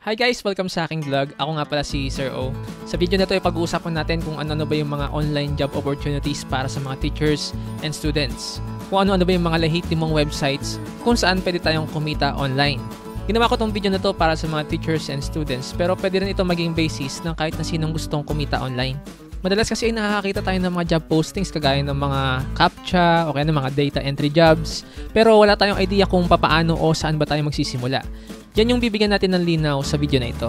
Hi guys! Welcome sa aking vlog. Ako nga pala si Sir O. Sa video na ito ay pag-uusapan natin kung ano-ano ba yung mga online job opportunities para sa mga teachers and students. Kung ano-ano ba yung mga lehitimong websites kung saan pwede tayong kumita online. Ginawa ko tong video na to para sa mga teachers and students pero pwede rin ito maging basis ng kahit na sinong gustong kumita online. Madalas kasi ay nakakakita tayo ng mga job postings kagaya ng mga CAPTCHA o kaya ng mga data entry jobs pero wala tayong idea kung papaano o saan ba tayo magsisimula. Yan yung bibigyan natin ng linaw sa video na ito.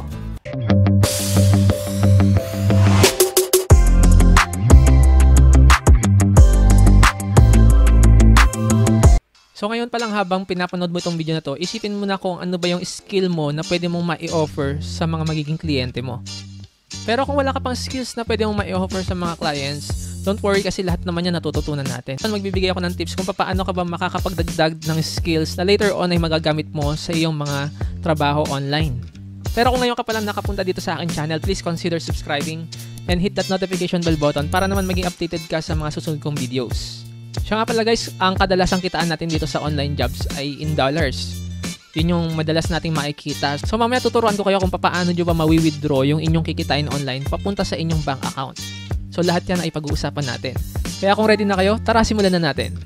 So ngayon pa lang habang pinapanood mo itong video na to, isipin mo na kung ano ba yung skill mo na pwede mong ma-i-offer sa mga magiging kliyente mo. Pero kung wala ka pang skills na pwede mong ma-i-offer sa mga clients, don't worry kasi lahat naman yan natututunan natin. Magbibigay ako ng tips kung paano ka ba makakapagdagdag ng skills na later on ay magagamit mo sa iyong mga trabaho online. Pero kung ngayon ka pa lang nakapunta dito sa aking channel, please consider subscribing and hit that notification bell button para naman maging updated ka sa mga susunod kong videos. Siya nga pala guys, ang kadalasang kitaan natin dito sa online jobs ay in dollars. Yun yung madalas nating makikita. So mamaya tuturuan ko kayo kung paano nyo ba mawi-withdraw yung inyong kikitain online papunta sa inyong bank account. So lahat yan ay pag-uusapan natin. Kaya kung ready na kayo, tara simulan na natin.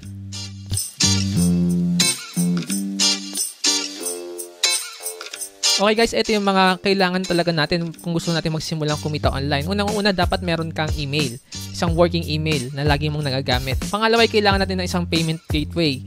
Okay guys, ito yung mga kailangan talaga natin kung gusto natin magsimulang kumita online. Unang-una, dapat meron kang email. Isang working email na lagi mong nagagamit. Pangalawa, kailangan natin ng isang payment gateway.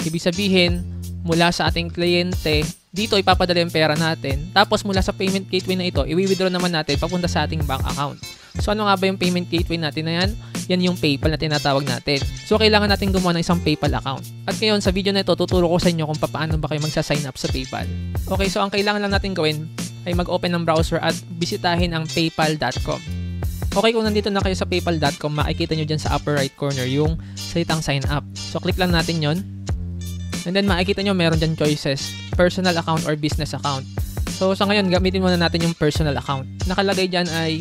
Ibig sabihin, mula sa ating kliyente, dito ipapadala yung pera natin. Tapos mula sa payment gateway na ito, i-withdraw naman natin papunta sa ating bank account. So ano nga ba yung payment gateway natin na yan? Yan yung PayPal na tinatawag natin. So kailangan natin gumawa ng isang PayPal account. At ngayon sa video na ito, tuturo ko sa inyo kung paano ba kayo magsa-sign up sa PayPal. Okay, so ang kailangan lang natin gawin ay mag-open ng browser at bisitahin ang paypal.com. Okay, kung nandito na kayo sa paypal.com, makikita nyo dyan sa upper right corner yung salitang sign up. So click lang natin yon. And then makikita nyo meron dyan choices, personal account or business account. So sa ngayon, gamitin muna natin yung personal account. Nakalagay dyan ay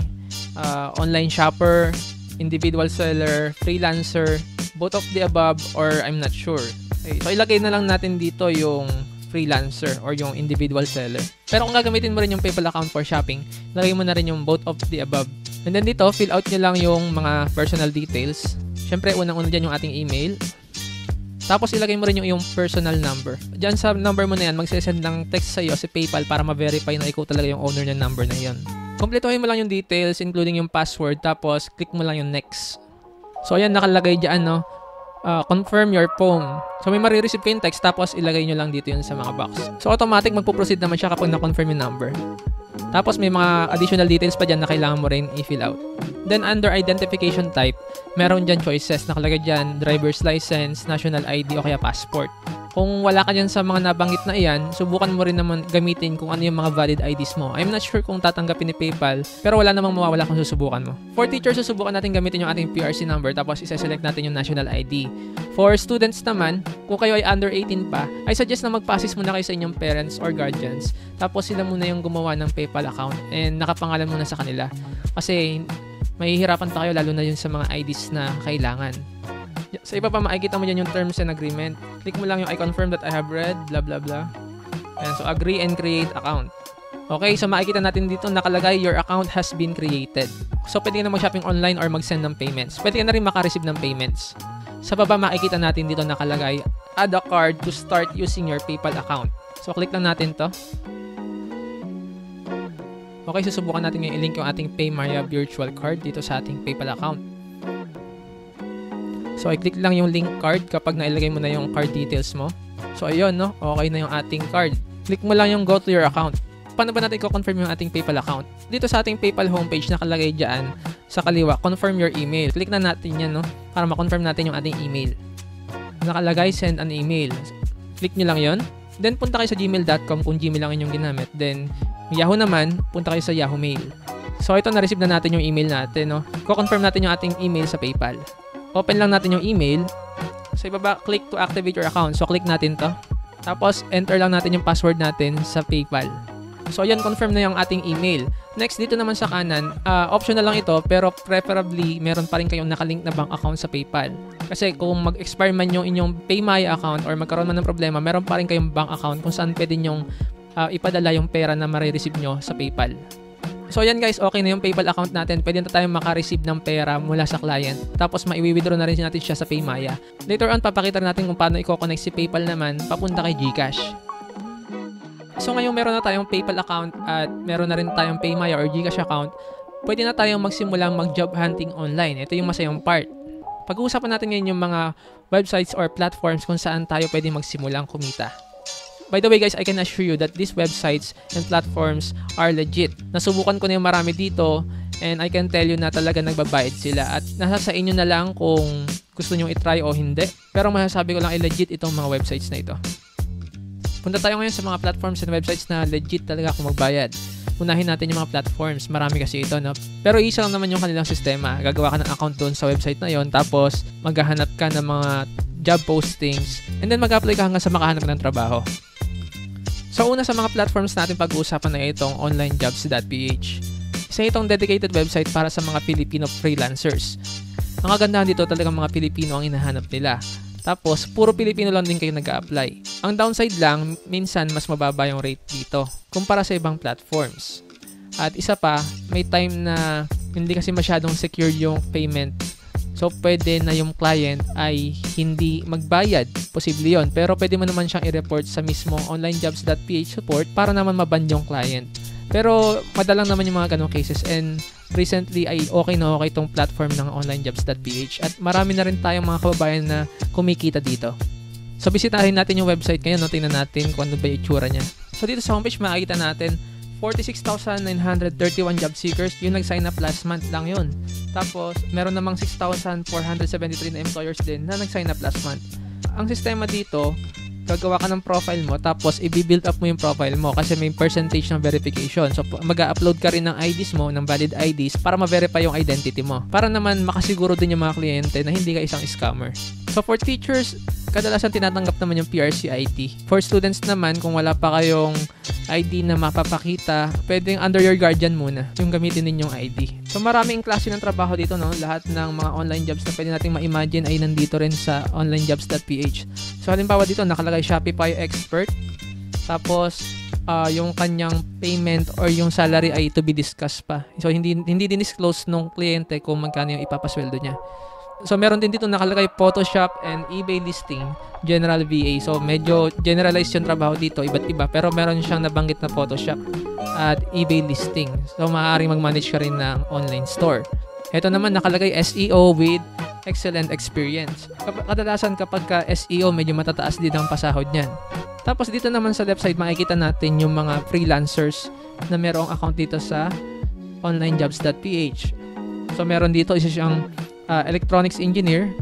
online shopper, individual seller, freelancer, both of the above, or I'm not sure. Okay, so ilagay na lang natin dito yung freelancer or yung individual seller. Pero kung gagamitin mo rin yung PayPal account for shopping, ilagay mo na rin yung both of the above. And then dito, fill out nyo lang yung mga personal details. Siyempre, unang-una dyan yung ating email. Tapos ilagay mo rin yung iyong personal number. Diyan sa number mo na yan, magsisend ng text sa iyo si PayPal para ma-verify na ikaw talaga yung owner ng number na yan. Kompletuhin mo lang yung details including yung password tapos click mo lang yung next. So ayan, nakalagay diyan no. Confirm your phone. So may marireceive kayong text tapos ilagay nyo lang dito yun sa mga box. So automatic magpo-proceed naman siya kapag na-confirm yung number. Tapos may mga additional details pa dyan na kailangan mo rin i-fill out. Then under identification type, meron dyan choices. Nakalagay dyan driver's license, national ID o kaya passport. Kung wala ka dyan sa mga nabanggit na iyan, subukan mo rin naman gamitin kung ano yung mga valid IDs mo. I'm not sure kung tatanggapin ni PayPal, pero wala namang mawawala kung susubukan mo. For teachers, susubukan natin gamitin yung ating PRC number tapos isa-select natin yung national ID. For students naman, kung kayo ay under 18 pa, I suggest na mag-passes muna kayo sa inyong parents or guardians. Tapos sila muna yung gumawa ng PayPal account and nakapangalan muna sa kanila. Kasi mahihirapan pa kayo lalo na yun sa mga IDs na kailangan. Sa iba pa makikita mo dyan yung terms and agreement. Click mo lang yung I confirm that I have read, blah blah blah. And so agree and create account. Okay, so makikita natin dito nakalagay your account has been created. So pwede ka na mag-shopping online or mag-send ng payments. Pwede ka na rin makareceive ng payments. Sa baba makikita natin dito nakalagay add a card to start using your PayPal account. So click lang natin to. Okay, susubukan natin yung i-link yung ating PayMaya virtual card dito sa ating PayPal account. So, i-click lang yung link card kapag nailagay mo na yung card details mo. So, ayun, no? Okay na yung ating card. Click mo lang yung go to your account. Paano ba natin i-confirm yung ating PayPal account? Dito sa ating PayPal homepage, nakalagay dyan sa kaliwa, confirm your email. Click na natin yan, no? Para ma-confirm natin yung ating email. Nakalagay, send an email. Click nyo lang yon. Then, punta kayo sa gmail.com kung Gmail lang inyong ginamit. Then, Yahoo naman, punta kayo sa Yahoo Mail. So, ito, na-receive na natin yung email natin, no? Ko-confirm natin yung ating email sa PayPal. Open lang natin yung email. Sa ibaba, click to activate your account. So, click natin to. Tapos, enter lang natin yung password natin sa PayPal. So, ayan, confirm na yung ating email. Next, dito naman sa kanan, optional lang ito, pero preferably, meron pa rin kayong nakalink na bank account sa PayPal. Kasi kung mag-expire man yung inyong PayMaya account or magkaroon man ng problema, meron pa rin kayong bank account kung saan pwede nyong ipadala yung pera na marireceive nyo sa PayPal. So yan guys, okay na yung PayPal account natin. Pwede na tayong makareceive ng pera mula sa client. Tapos maiwi-withdraw na rin natin siya sa Paymaya. Later on, papakita natin kung paano i-connect si PayPal naman papunta kay GCash. So ngayon meron na tayong PayPal account at meron na rin tayong Paymaya or GCash account. Pwede na tayong magsimulang mag-job hunting online. Ito yung masayang part. Pag-uusapan natin ngayon yung mga websites or platforms kung saan tayo pwede magsimulang kumita. By the way guys, I can assure you that these websites and platforms are legit. Nasubukan ko na yung marami dito and I can tell you na talaga nagbabayad sila at nasa sa inyo na lang kung gusto nyo i-try o hindi. Pero masasabi ko lang ay legit itong mga websites na ito. Punta tayo ngayon sa mga platforms and websites na legit talaga kung magbayad. Unahin natin yung mga platforms. Marami kasi ito, no? Pero isa lang naman yung kanilang sistema. Gagawa ka ng account doon sa website na yon, tapos maghahanap ka ng mga job postings and then mag-apply ka hanggang sa makahanap ng trabaho. So una sa mga platforms natin pag-uusapan na itong onlinejobs.ph. Isa itong dedicated website para sa mga Filipino freelancers. Ang kagandahan dito talagang mga Pilipino ang hinahanap nila. Tapos, puro Pilipino lang din kayo nag-a-apply. Ang downside lang, minsan mas mababa yung rate dito kumpara sa ibang platforms. At isa pa, may time na hindi kasi masyadong secure yung payment. So, pwede na yung client ay hindi magbayad. Posible yun. Pero pwede mo naman siyang i-report sa mismong onlinejobs.ph support para naman maban yung client. Pero, madalang naman yung mga ganong cases. And recently ay okay na okay itong platform ng onlinejobs.ph. At marami na rin tayong mga kababayan na kumikita dito. So, bisitahin natin yung website ngayon. No? Tingnan natin kung ano ba yung itsura niya. So, dito sa homepage makikita natin 46,931 job seekers, yung nag-sign up last month lang yun. Tapos, meron namang 6,473 na employers din na nag-sign up last month. Ang sistema dito, gagawa ka ng profile mo, tapos i-build up mo yung profile mo kasi may percentage ng verification. So, mag-upload ka rin ng IDs mo, ng valid IDs, para ma-verify yung identity mo. Para naman makasiguro din yung mga kliyente na hindi ka isang scammer. So, for teachers, kadalasan tinatanggap naman yung PRC-IT. For students naman, kung wala pa kayong ID na mapapakita, pwedeng under your guardian muna yung gamitin ninyong ID. So maraming klase ng trabaho dito, no? Lahat ng mga online jobs na pwede nating ma-imagine ay nandito rin sa onlinejobs.ph. So halimbawa dito, nakalagay Shopify expert. Tapos, yung kanyang payment or yung salary ay to be discussed pa. So hindi din-disclose nung kliyente kung magkano yung ipapasweldo niya. So, meron din dito nakalagay Photoshop and eBay listing, General VA. So, medyo generalized yung trabaho dito, iba't iba. Pero meron siyang nabanggit na Photoshop at eBay listing. So, maaaring mag-manage ka rin ng online store. Ito naman nakalagay SEO with excellent experience. Kadalasan kapag ka SEO, medyo matataas din ang pasahod niyan. Tapos, dito naman sa left side, makikita natin yung mga freelancers na merong account dito sa onlinejobs.ph. So, meron dito isa siyang electronics engineer.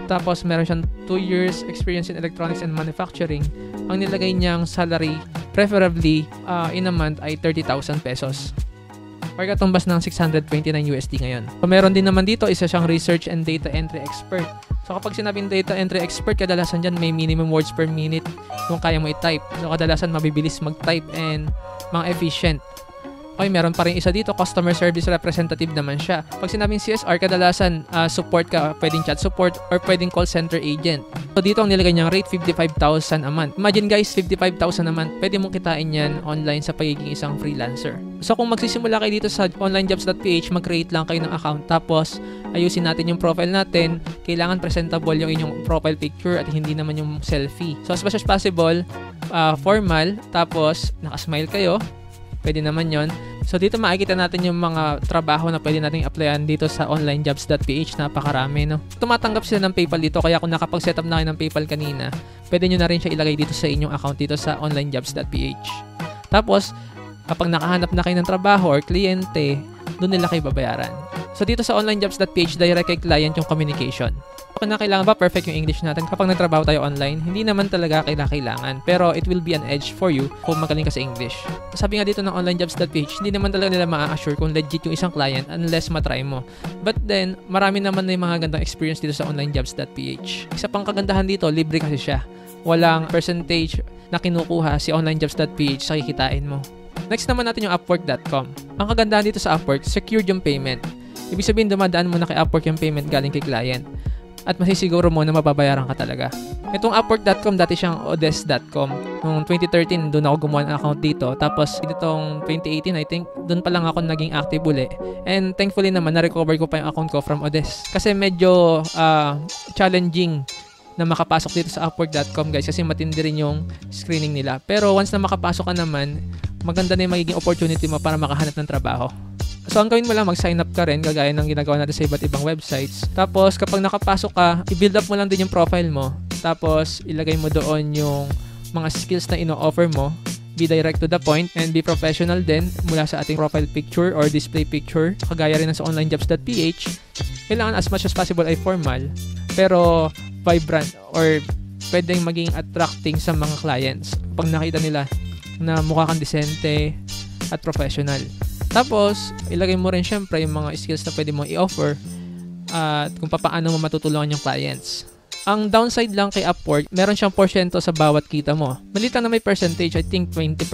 Tapos meron siyang 2 years experience in electronics and manufacturing. Ang nilagay niyang salary preferably in a month ay 30,000 pesos. Or katumbas ng 629 USD ngayon. So meron din naman dito isa siyang research and data entry expert. So kapag sinabing data entry expert, kadalasan dyan may minimum words per minute kung kaya mo i-type. So kadalasan mabibilis mag-type and mga efficient. Okay, meron pa rin isa dito, customer service representative naman siya. Pag sinabing CSR, kadalasan support ka, pwedeng chat support or pwedeng call center agent. So dito ang nilagay niyang rate, 55,000 a month. Imagine guys, 55,000 a month, pwede mong kitain yan online sa pagiging isang freelancer. So kung magsisimula kayo dito sa onlinejobs.ph, mag-create lang kayo ng account. Tapos ayusin natin yung profile natin. Kailangan presentable yung inyong profile picture at hindi naman yung selfie. So as much as possible, formal, tapos nakasmile kayo. Pwede naman yon. So dito makikita natin yung mga trabaho na pwede nating applyan dito sa onlinejobs.ph. Napakarami, no? Tumatanggap sila ng PayPal dito, kaya kung nakapag-setup na kayo ng PayPal kanina, pwede nyo na rin siya ilagay dito sa inyong account dito sa onlinejobs.ph. Tapos, kapag nakahanap na kayo ng trabaho or kliyente, doon nila kayo babayaran. So dito sa onlinejobs.ph, direct kay client yung communication. Kung kailangan ba perfect yung English natin kapag nagtrabaho tayo online? Hindi naman talaga kailangan. Pero it will be an edge for you kung magaling ka sa English. Sabi nga dito ng onlinejobs.ph, hindi naman talaga nila ma-assure kung legit yung isang client unless matry mo. But then, marami naman na yung mga gandang experience dito sa onlinejobs.ph. Isa pang kagandahan dito, libre kasi siya. Walang percentage na kinukuha si onlinejobs.ph sa kikitain mo. Next naman natin yung Upwork.com. Ang kagandahan dito sa Upwork, secured yung payment. Ibig sabihin, dumadaan mo na kay Upwork yung payment galing kay client. At masisiguro mo na mababayaran ka talaga. Itong Upwork.com, dati siyang Odes.com. Noong 2013, doon ako gumawa ng account dito. Tapos, itong 2018, I think, doon pa lang ako naging active uli. And thankfully naman, na-recover ko pa yung account ko from Odes. Kasi medyo challenging na makapasok dito sa Upwork.com, guys. Kasi matindi rin yung screening nila. Pero once na makapasok ka naman, maganda na yung magiging opportunity mo para makahanap ng trabaho. So, ang gawin mo lang, mag-sign up ka rin, kagaya ng ginagawa natin sa iba't ibang websites. Tapos, kapag nakapasok ka, i-build up mo lang din yung profile mo. Tapos, ilagay mo doon yung mga skills na ino-offer mo. Be direct to the point and be professional din mula sa ating profile picture or display picture. Kagaya rin ng sa onlinejobs.ph. Kailangan as much as possible ay formal, pero vibrant or pwedeng maging attracting sa mga clients pag nakita nila na mukha kang disente at professional. Tapos, ilagay mo rin syempre yung mga skills na pwede mo i-offer at kung paano mo matutulungan yung clients. Ang downside lang kay Upwork, meron siyang porsyento sa bawat kita mo. Maliit lang na may percentage, I think 20%.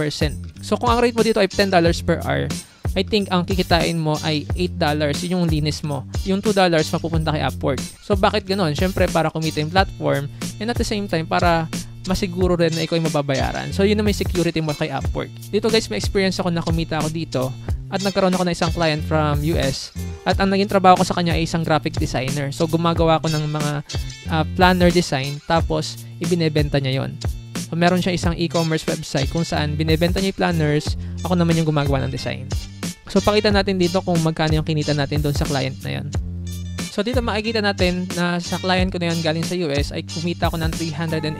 So, kung ang rate mo dito ay $10 per hour, I think ang kikitain mo ay $8, yun yung linis mo. Yung $2 mapupunta kay Upwork. So, bakit ganun? Syempre, para kumita yung platform and at the same time, para masiguro rin na ikaw ay mababayaran. So, yun na may security mo kay Upwork. Dito guys, may experience ako na kumita ako dito at nagkaroon ako ng isang client from US at ang naging trabaho ko sa kanya ay isang graphic designer. So, gumagawa ko ng mga planner design tapos ibinebenta niya yon. So, meron siya isang e-commerce website kung saan binebenta niya yung planners, ako naman yung gumagawa ng design. So, pakita natin dito kung magkano yung kinita natin doon sa client na yon. So, dito makikita natin na sa client ko na yan galing sa US ay kumita ko ng $384.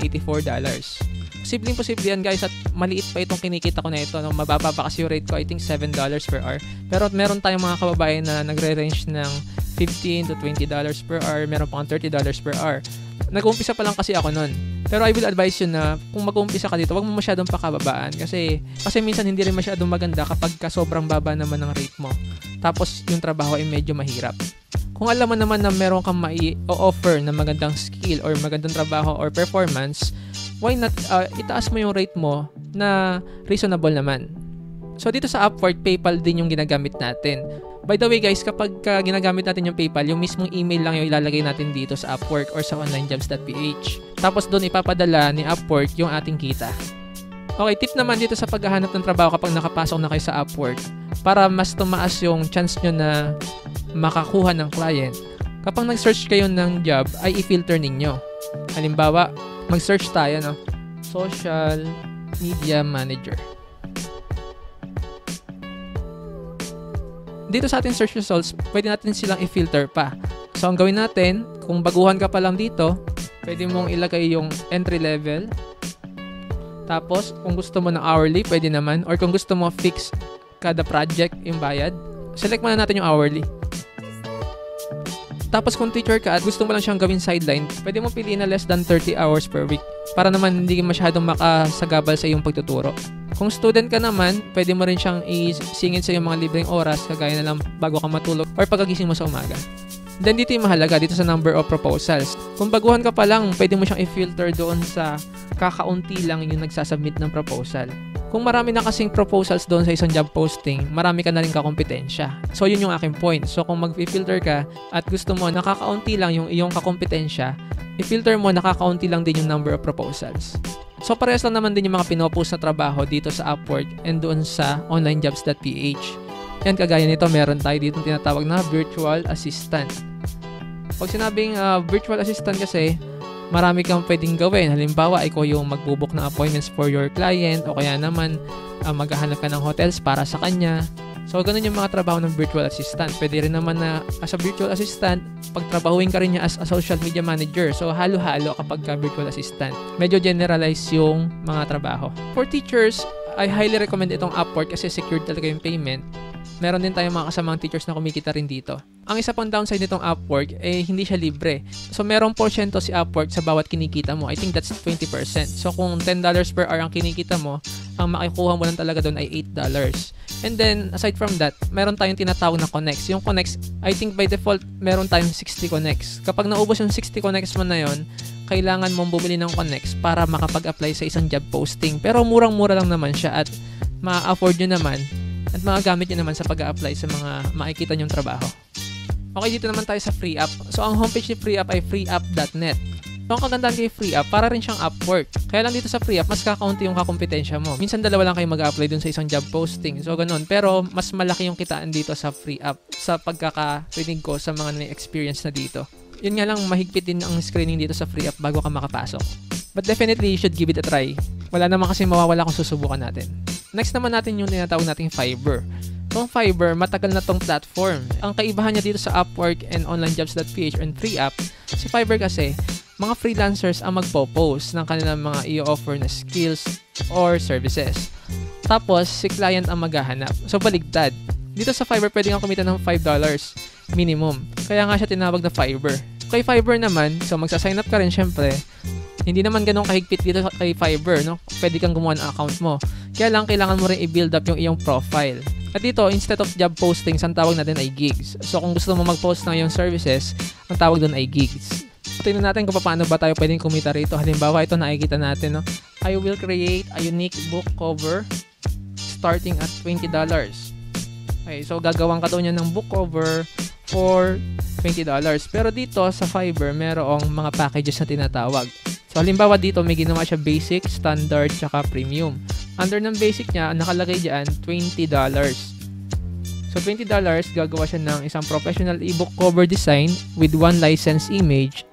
Posibleng-posible yan guys at maliit pa itong kinikita ko na ito. No? Mababa pa kasi yung rate ko, I think $7 per hour. Pero meron tayong mga kababayan na nagre-range ng $15 to $20 per hour. Meron pang $30 per hour. Nag-uumpisa pa lang kasi ako nun. Pero I will advise you na kung mag-uumpisa ka dito, wag mo masyadong pakababaan. Kasi minsan hindi rin masyadong maganda kapag sobrang baba naman ng rate mo. Tapos yung trabaho ay medyo mahirap. Kung alam mo naman na meron kang mai-offer na magandang skill or magandang trabaho or performance, why not itaas mo yung rate mo na reasonable naman. So dito sa Upwork, PayPal din yung ginagamit natin. By the way guys, kapag ginagamit natin yung PayPal, yung mismong email lang yung ilalagay natin dito sa Upwork or sa onlinejobs.ph. Tapos doon ipapadala ni Upwork yung ating kita. Okay, tip naman dito sa paghahanap ng trabaho kapag nakapasok na kayo sa Upwork, para mas tumaas yung chance nyo na makakuha ng client. Kapag nag-search kayo ng job, ay i-filter ninyo. Halimbawa, mag-search tayo, no? Social Media Manager. Dito sa ating search results, pwede natin silang i-filter pa. So, ang gawin natin, kung baguhan ka pa lang dito, pwede mong ilagay yung entry level. Tapos, kung gusto mo ng hourly, pwede naman. Or kung gusto mo fix kada project yung bayad, select muna natin yung hourly. Tapos kung teacher ka at gusto mo lang siyang gawin sideline, pwede mo piliin na less than 30 hours per week para naman hindi masyadong makasagabal sa iyong pagtuturo. Kung student ka naman, pwede mo rin siyang isingit sa iyong mga libreng oras kagaya na lang bago ka matulog or pagkagising mo sa umaga. Then dito yung mahalaga, dito sa number of proposals. Kung baguhan ka pa lang, pwede mo siyang i-filter doon sa kakaunti lang yung nagsasubmit ng proposal. Kung marami na kasing proposals doon sa isang job posting, marami ka na rin kakompetensya. So, yun yung aking point. So, kung mag-filter ka at gusto mo nakakaunti lang yung iyong kakompetensya, i-filter mo nakakaunti lang din yung number of proposals. So, parehas lang naman din yung mga pinopost na trabaho dito sa Upwork and doon sa onlinejobs.ph. Yan, kagaya nito, meron tayo dito tinatawag na virtual assistant. Pag sinabing virtual assistant kasi, marami kang pwedeng gawin. Halimbawa, ikaw yung magbubook ng appointments for your client o kaya naman maghahanap ka ng hotels para sa kanya. So, ganun yung mga trabaho ng virtual assistant. Pwede rin naman na as a virtual assistant, pagtrabahuin ka rin niya as a social media manager. So, halo-halo kapag ka virtual assistant. Medyo generalize yung mga trabaho. For teachers, I highly recommend itong Upwork kasi secured talaga yung payment. Meron din tayong mga kasamang teachers na kumikita rin dito. Ang isa pang downside nitong Upwork, hindi siya libre. So, merong porsyento si Upwork sa bawat kinikita mo. I think that's 20%. So, kung $10 per hour ang kinikita mo, ang makikuha mo lang talaga doon ay $8. And then, aside from that, meron tayong tinatawag na connects. Yung connects, I think by default, meron tayong 60 connects. Kapag naubos yung 60 connects mo na yon, kailangan mong bumili ng connects para makapag-apply sa isang job posting. Pero murang-mura lang naman siya at ma-afford nyo naman at magagamit nyo naman sa pag-a-apply sa mga makikita nyong trabaho. Okay, dito naman tayo sa FreeUp. So, ang homepage ni FreeUp ay freeup.net. So, ang kagandahan kay free app, para rin siyang Upwork. Kaya lang dito sa free app, mas kakaunti yung kakompetensya mo. Minsan dalawa lang kayo mag-apply dun sa isang job posting. So, ganun. Pero, mas malaki yung kitaan dito sa free app sa pagkakarinig ko sa mga may experience na dito. Yun nga lang, mahigpit din ang screening dito sa free app bago ka makapasok. But definitely, you should give it a try. Wala naman kasi mawawala kung susubukan natin. Next naman natin yung tinatawag nating Fiverr. Itong Fiverr, matagal na tong platform. Ang kaibahan niya dito sa Upwork and onlinejobs.ph and free app, si Fiverr kasi, mga freelancers ang magpo-post ng kanilang mga i-offer na skills or services. Tapos, si client ang maghahanap. So, baligtad. Dito sa Fiverr, pwede kang kumita ng $5 minimum. Kaya nga siya tinawag na Fiverr. Kay Fiverr naman, so magsa-sign up ka rin syempre. Hindi naman ganun kahigpit dito kay Fiverr, no? Pwede kang gumawa ng account mo. Kaya lang, kailangan mo rin i-build up yung iyong profile. At dito, instead of job postings, ang tawag natin ay gigs. So, kung gusto mo mag-post ng iyong services, ang tawag doon ay gigs. Tingnan natin kung paano ba tayo pwedeng kumita rito. Halimbawa, ito nakikita natin, no? I will create a unique book cover starting at $20. Okay, so gagawin ka daw niya ng book cover for $20. Pero dito sa Fiverr, merong mga packages na tinatawag. So, halimbawa dito, may ginawa siya basic, standard, tsaka premium. Under ng basic niya, nakalagay dyan, $20. So, $20, gagawa siya ng isang professional ebook cover design with 1 licensed image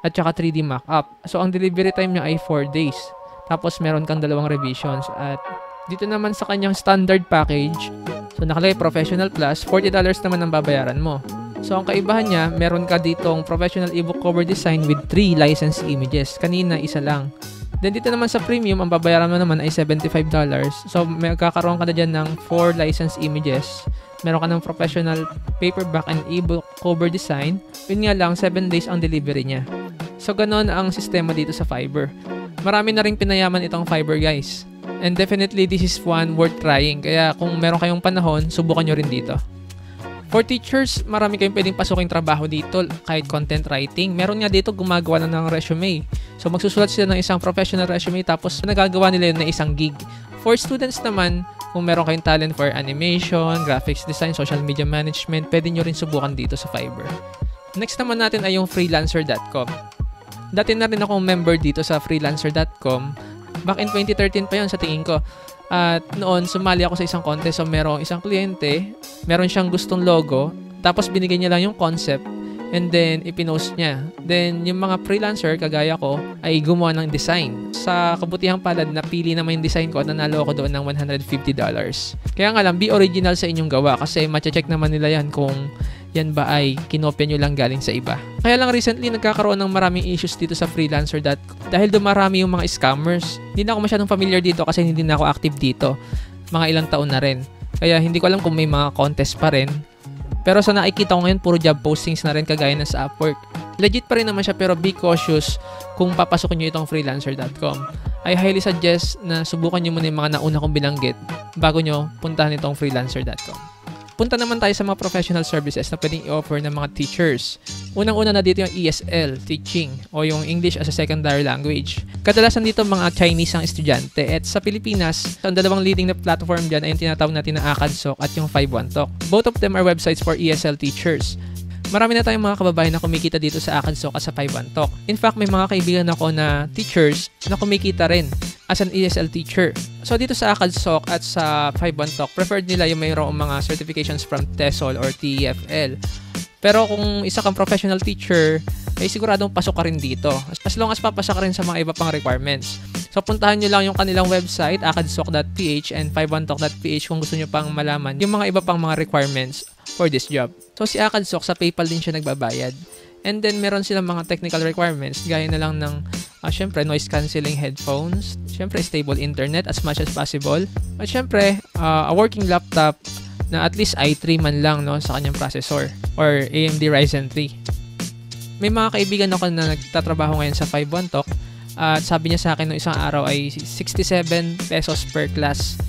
at saka 3D mock-up. So, ang delivery time niya ay 4 days. Tapos, meron kang 2 revisions. At dito naman sa kanyang standard package, so nakalagay professional plus, $40 naman ang babayaran mo. So, ang kaibahan niya, meron ka ditong professional ebook cover design with 3 licensed images. Kanina, isa lang. Then, dito naman sa premium, ang babayaran mo naman ay $75. So, may kakaroon ka na dyan ng 4 licensed images. Meron ka ng professional paperback and ebook cover design. Yun nga lang, 7 days ang delivery niya. So, ganon ang sistema dito sa Fiverr. Marami na rin pinayaman itong Fiverr, guys. And definitely, this is one worth trying. Kaya, kung meron kayong panahon, subukan nyo rin dito. For teachers, marami kayong pwedeng pasuking trabaho dito, kahit content writing. Meron nga dito gumagawa na ng resume. So, magsusulat sila ng isang professional resume, tapos nagagawa nila yun na isang gig. For students naman, kung meron kayong talent for animation, graphics design, social media management, pwede nyo rin subukan dito sa Fiverr. Next naman natin ay yung freelancer.com. Dati na rin akong member dito sa freelancer.com. Back in 2013 pa yun sa tingin ko. At noon, sumali ako sa isang contest. So, merong isang kliyente, meron siyang gustong logo, tapos binigay niya lang yung concept, and then ipinost niya. Then, yung mga freelancer, kagaya ko, ay gumawa ng design. Sa kabutihang palad, napili naman yung design ko at nanalo ako doon ng $150. Kaya nga lang, be original sa inyong gawa kasi mache-check naman nila yan kung yan ba ay kinopya nyo lang galing sa iba. Kaya lang recently, nagkakaroon ng maraming issues dito sa freelancer.com dahil dumarami yung mga scammers. Hindi na ako masyadong familiar dito kasi hindi na ako active dito. Mga ilang taon na rin. Kaya hindi ko alam kung may mga contest pa rin. Pero sa nakikita ko ngayon, puro job postings na rin kagaya na sa Upwork. Legit pa rin naman siya pero be cautious kung papasukin nyo itong freelancer.com. I highly suggest na subukan nyo muna yung mga nauna kong binanggit bago nyo puntahan itong freelancer.com. Punta naman tayo sa mga professional services na pwedeng i-offer ng mga teachers. Unang-una na dito yung ESL, teaching, o yung English as a secondary language. Kadalasan dito mga Chinese ang estudyante. At sa Pilipinas, ang dalawang leading na platform dyan ay yung tinatawag natin na Akadsok at yung 512. Both of them are websites for ESL teachers. Marami na tayong mga kababayan na kumikita dito sa Akadsok at sa 512. In fact, may mga kaibigan ako na teachers na kumikita rin as an ESL teacher. So dito sa Akadsok at sa 512, preferred nila yung mayroong mga certifications from TESOL or TEFL. Pero kung isa kang professional teacher, ay siguradong pasok ka rin dito. As long as papasa ka rin sa mga iba pang requirements. So puntahan nyo lang yung kanilang website, akadsok.ph and 512.ph kung gusto nyo pang malaman yung mga iba pang mga requirements for this job. So si Akadsok, sa PayPal din siya nagbabayad. And then meron silang mga technical requirements, gaya na lang ng syempre noise cancelling headphones, syempre stable internet as much as possible, at syempre a working laptop na at least i3 man lang, no, sa kanyang processor or AMD Ryzen 3. May mga kaibigan ako na nagtatrabaho ngayon sa 512 at sabi niya sa akin no isang araw ay 67 pesos per class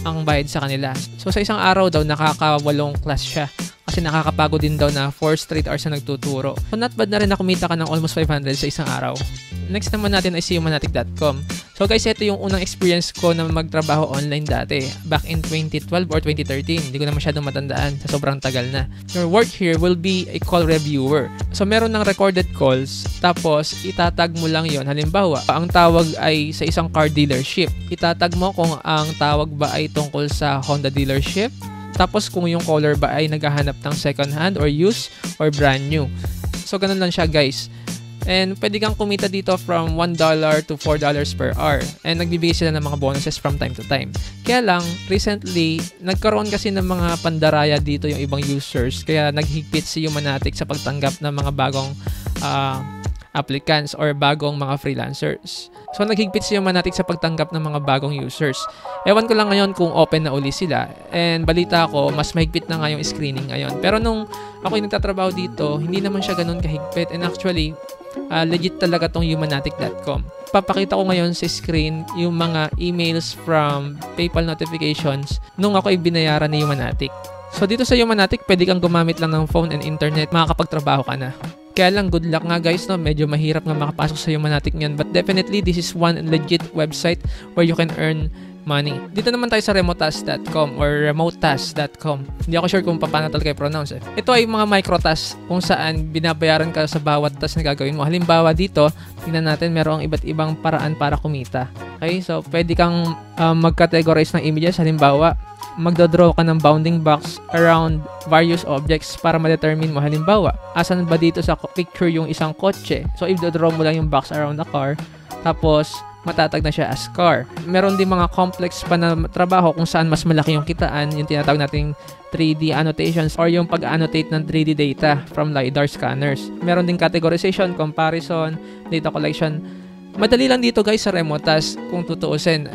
ang bayad sa kanila. So sa isang araw daw nakaka-8 class siya kasi nakakapagod din daw na 4 straight hours na nagtuturo. So not bad na rin na kumita ka ng almost 500 sa isang araw. Next naman natin ay si Humantic.com. So guys, ito yung unang experience ko na magtrabaho online dati. Back in 2012 or 2013. Hindi ko na masyadong matandaan sa sobrang tagal na. Your work here will be a call reviewer. So meron ng recorded calls, tapos itatag mo lang yon. Halimbawa, ang tawag ay sa isang car dealership. Itatag mo kung ang tawag ba ay tungkol sa Honda dealership. Tapos kung yung caller ba ay naghahanap ng second hand or used or brand new. So ganun lang siya guys. And pwede kang kumita dito from $1 to $4 per hour. And nagbibigay sila ng mga bonuses from time to time. Kaya lang, recently, nagkaroon kasi ng mga pandaraya dito yung ibang users. Kaya naghigpit si Humantic sa pagtanggap ng mga bagong applicants or bagong mga freelancers. So naghigpit si Humantic sa pagtanggap ng mga bagong users. Ewan ko lang ngayon kung open na uli sila. And balita ko, mas mahigpit na nga yung screening ngayon. Pero nung ako yung nagtatrabaho dito, hindi naman siya ganun kahigpit. And actually, legit talaga tong Humantic.com. Papakita ko ngayon sa screen yung mga emails from PayPal notifications nung ako ay binayaran ni Humantic. So dito sa Humantic, pwede kang gumamit lang ng phone and internet, makakapagtrabaho ka na. Kaya lang, good luck nga guys, no? Medyo mahirap nga makapasok sa Humantic ngayon. But definitely, this is one legit website where you can earn money. Dito naman tayo sa remotask.com or remotask.com. Hindi ako sure kung paano talaga i-pronounce eh. Ito ay mga microtasks kung saan binabayaran ka sa bawat task na gagawin mo. Halimbawa dito, tingnan natin, merong iba't ibang paraan para kumita. Okay, so pwede kang mag-categorize ng images. Halimbawa, magdodraw ka ng bounding box around various objects para ma-determine mo. Halimbawa, asan ba dito sa picture yung isang kotse? So, i-draw mo lang yung box around the car. Tapos, matatag na siya as car. Meron din mga complex pa na trabaho kung saan mas malaki yung kitaan, yung tinatawag nating 3D annotations or yung pag-annotate ng 3D data from LiDAR scanners. Meron din categorization, comparison, data collection. Madali lang dito guys sa Remotask kung tutuusin.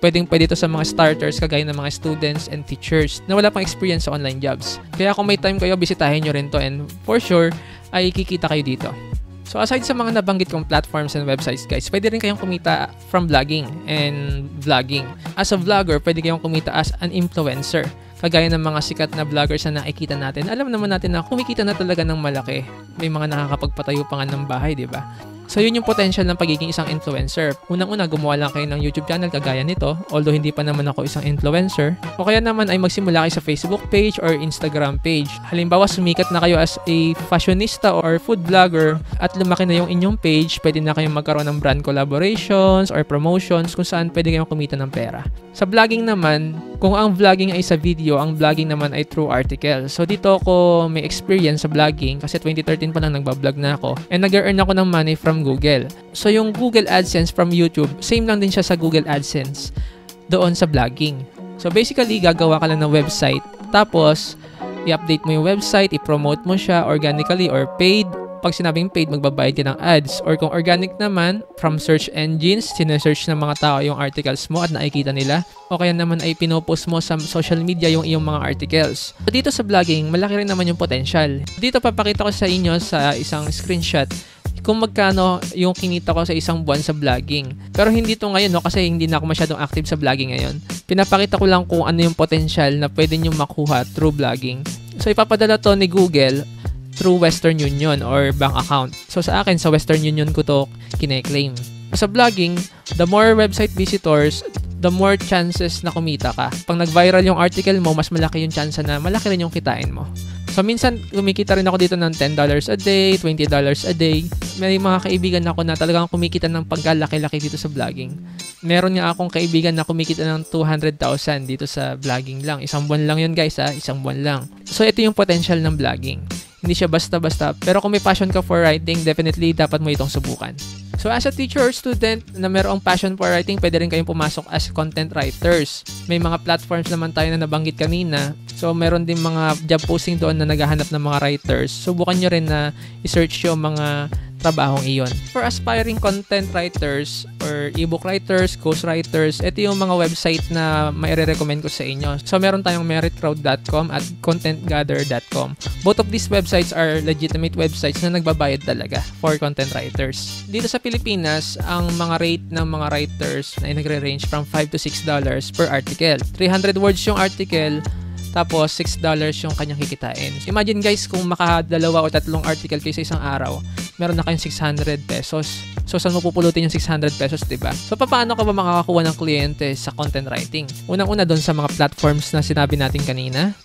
Pwede ito sa mga starters kagaya ng mga students and teachers na wala pang experience sa online jobs. Kaya kung may time kayo, bisitahin nyo rin to and for sure ay kikita kayo dito. So aside sa mga nabanggit kong platforms and websites guys, pwede rin kayong kumita from blogging and vlogging. As a vlogger, pwede kayong kumita as an influencer. Kagaya ng mga sikat na vloggers na nakikita natin. Alam naman natin na kumikita na talaga ng malaki. May mga nakakapagpatayo pa nga ng bahay, di ba? So yun yung potential ng pagiging isang influencer. Unang-una, gumawa lang kayo ng YouTube channel kagaya nito, although hindi pa naman ako isang influencer. O kaya naman ay magsimula kayo sa Facebook page or Instagram page. Halimbawa, sumikat na kayo as a fashionista or food vlogger at lumaki na yung inyong page, pwede na kayong magkaroon ng brand collaborations or promotions kung saan pwede kayong kumita ng pera. Sa vlogging naman, kung ang vlogging ay sa video, ang vlogging naman ay through article. So dito ako may experience sa vlogging kasi 2013 pa lang nagbablog na ako and nag-earn ako ng money from Google. So yung Google AdSense from YouTube, same lang din siya sa Google AdSense doon sa vlogging. So basically, gagawa ka lang ng website, tapos i-update mo yung website, i-promote mo siya organically or paid. Pag sinabing paid, magbabayad ka ng ads. Or kung organic naman, from search engines, sinesearch ng mga tao yung articles mo at nakikita nila. O kaya naman ay pinopost mo sa social media yung iyong mga articles. So dito sa vlogging, malaki rin naman yung potential. Dito papakita ko sa inyo sa isang screenshot kung magkano yung kinita ko sa isang buwan sa vlogging. Pero hindi to ngayon, no, kasi hindi na ako masyadong active sa vlogging ngayon. Pinapakita ko lang kung ano yung potential na pwede nyo makuha through vlogging. So ipapadala to ni Google through Western Union or bank account. So sa akin, sa Western Union ko to kine-claim. Sa vlogging, the more website visitors, the more chances na kumita ka. Pag nag-viral yung article mo, mas malaki yung chance na malaki rin yung kitain mo. So minsan, kumikita rin ako dito ng $10 a day, $20 a day. May mga kaibigan ako na talagang kumikita ng pagkalaki-laki dito sa vlogging. Meron nga akong kaibigan na kumikita ng 200,000 dito sa vlogging lang. Isang buwan lang yun guys, isang buwan lang. So ito yung potential ng vlogging. Hindi siya basta-basta. Pero kung may passion ka for writing, definitely dapat mo itong subukan. So as a teacher or student na mayroong passion for writing, pwede rin kayong pumasok as content writers. May mga platforms naman tayo na nabanggit kanina. So meron din mga job posting doon na naghahanap ng mga writers. Subukan nyo rin na i-search yung mga trabahong iyon. For aspiring content writers or ebook writers, ghost writers, ito yung mga website na maire-recommend ko sa inyo. So meron tayong meritcrowd.com at contentgather.com. Both of these websites are legitimate websites na nagbabayad talaga for content writers. Dito sa Pilipinas, ang mga rate ng mga writers ay nagre-range from $5 to $6 per article. 300 words yung article, tapos $6 yung kanyang kikitain. Imagine guys, kung makadalawa o tatlong article kayo sa isang araw, meron na kayong 600 pesos. So, saan mo pupulutin yung 600 pesos, diba? So, paano ka ba makakakuha ng kliyente sa content writing? Unang-una doon sa mga platforms na sinabi natin kanina.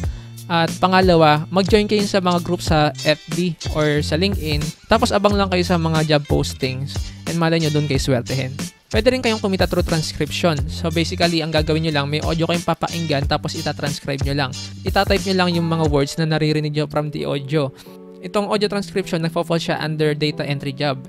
At pangalawa, mag-join kayo sa mga group sa FB or sa LinkedIn. Tapos, abang lang kayo sa mga job postings. And malay nyo doon kayo swertehin. Pwede rin kayong kumita through transcription. So basically, ang gagawin nyo lang, may audio kayong papakinggan tapos itatranscribe nyo lang. Itatype nyo lang yung mga words na naririnig nyo from the audio. Itong audio transcription, nagpo-fall siya under data entry job.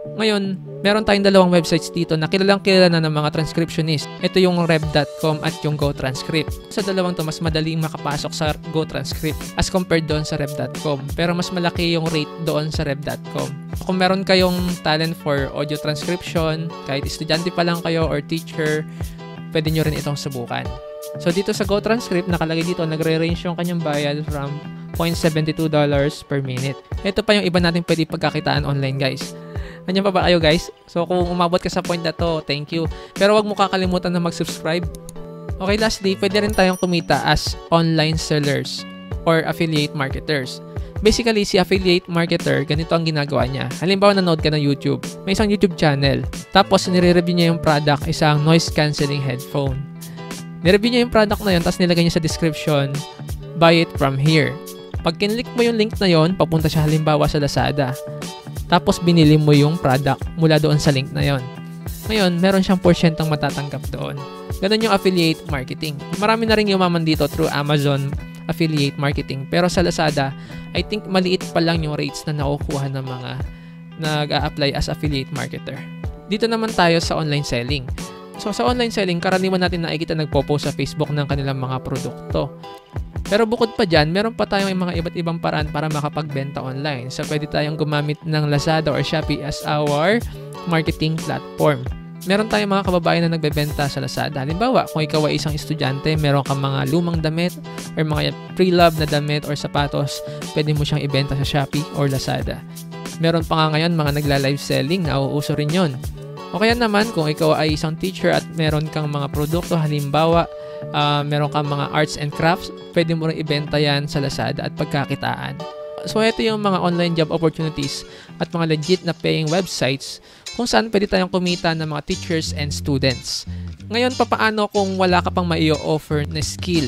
Ngayon, meron tayong dalawang websites dito na kilalang kilala na ng mga transcriptionist. Ito yung rev.com at yung GoTranscript. Sa dalawang to, mas madaling makapasok sa GoTranscript as compared doon sa rev.com. Pero mas malaki yung rate doon sa rev.com. Kung meron kayong talent for audio transcription, kahit estudyante pa lang kayo or teacher, pwede nyo rin itong subukan. So dito sa GoTranscript, nakalagay dito, nagre-range yung kanyang bayad from $0.72 per minute. Ito pa yung iba natin pwede pagkakitaan online, guys. Nandiyan pa ba kayo, guys? So kung umabot ka sa point na to, thank you. Pero wag mo kakalimutan na mag-subscribe. Okay, lastly, pwede rin tayong kumita as online sellers or affiliate marketers. Basically, si affiliate marketer, ganito ang ginagawa niya. Halimbawa, nanood ka ng YouTube. May isang YouTube channel. Tapos, nire-review niya yung product, isang noise cancelling headphone. Nire-review niya yung product na yun, tapos nilagay niya sa description, buy it from here. Pag kinlik mo yung link na yun, papunta siya halimbawa sa Lazada. Tapos, binili mo yung product mula doon sa link na yun. Ngayon, meron siyang porsyentong matatanggap doon. Ganun yung affiliate marketing. Marami na rin yumaman dito through Amazon affiliate marketing. Pero sa Lazada, I think maliit pa lang yung rates na nakukuha ng mga nag-a-apply as affiliate marketer. Dito naman tayo sa online selling. So sa online selling, karaniwan natin nakikita nagpo-post sa Facebook ng kanilang mga produkto. Pero bukod pa dyan, meron pa tayong mga iba't ibang paraan para makapagbenta online. So pwede tayong gumamit ng Lazada or Shopee as our marketing platform. Meron tayong mga kababayan na nagbebenta sa Lazada. Halimbawa, kung ikaw ay isang estudyante, meron kang mga lumang damit or mga pre-love na damit or sapatos, pwede mo siyang ibenta sa Shopee or Lazada. Meron pa nga ngayon mga nagla-live selling, nauuso rin yun. O kaya naman, kung ikaw ay isang teacher at meron kang mga produkto, halimbawa, meron kang mga arts and crafts, pwede mo rin ibenta yan sa Lazada at pagkakitaan. So, ito yung mga online job opportunities at mga legit na paying websites kung saan pwede tayong kumita ng mga teachers and students. Ngayon, papaano kung wala ka pang mai-offer na skill?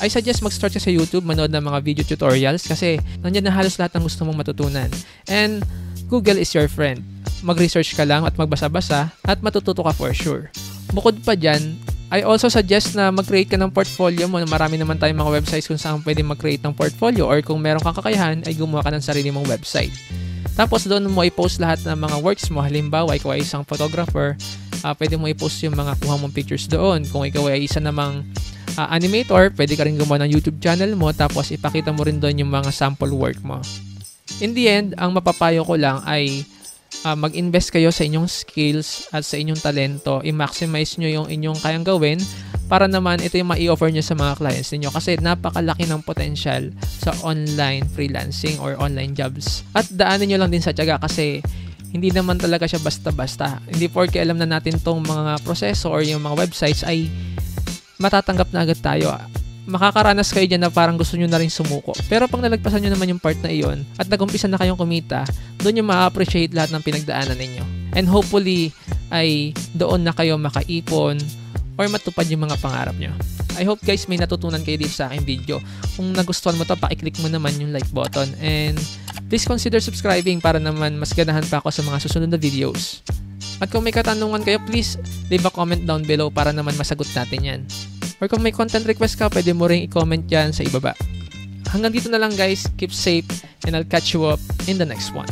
I suggest mag-start ka sa YouTube, manood ng mga video tutorials kasi nandiyan na halos lahat ng gusto mong matutunan. And Google is your friend. Mag-research ka lang at magbasa-basa at matututo ka for sure. Bukod pa dyan, I also suggest na mag-create ka ng portfolio mo. Marami naman tayong mga websites kung saan pwede mag-create ng portfolio or kung meron kang kakayahan ay gumawa ka ng sarili mong website. Tapos doon mo i-post lahat ng mga works mo. Halimbawa, ikaw ay isang photographer, pwede mo i-post yung mga kuha mong pictures doon. Kung ikaw ay isa namang animator, pwede ka rin gumawa ng YouTube channel mo tapos ipakita mo rin doon yung mga sample work mo. In the end, ang mapapayo ko lang ay mag-invest kayo sa inyong skills at sa inyong talento. I-maximize nyo yung inyong kayang gawin para naman ito yung ma-i-offer nyo sa mga clients ninyo kasi napakalaki ng potential sa online freelancing or online jobs. At daanin nyo lang din sa tiyaga kasi hindi naman talaga siya basta-basta. Hindi porke alam na natin tong mga proseso or yung mga websites ay matatanggap na agad tayo. Makakaranas kayo dyan na parang gusto nyo na rin sumuko. Pero pag nalagpasan nyo naman yung part na iyon at nagumpisa na kayong kumita, doon yung ma-appreciate lahat ng pinagdaanan ninyo. And hopefully, ay doon na kayo makaipon or matupad yung mga pangarap nyo. I hope guys may natutunan kayo dito sa aking video. Kung nagustuhan mo to, pakiclick mo naman yung like button. And please consider subscribing para naman mas ganahan pa ako sa mga susunod na videos. At kung may katanungan kayo, please leave a comment down below para naman masagot natin yan. Or kung may content request ka, pwede mo rin i-comment dyan sa ibaba. Hanggang dito na lang guys. Keep safe and I'll catch you up in the next one.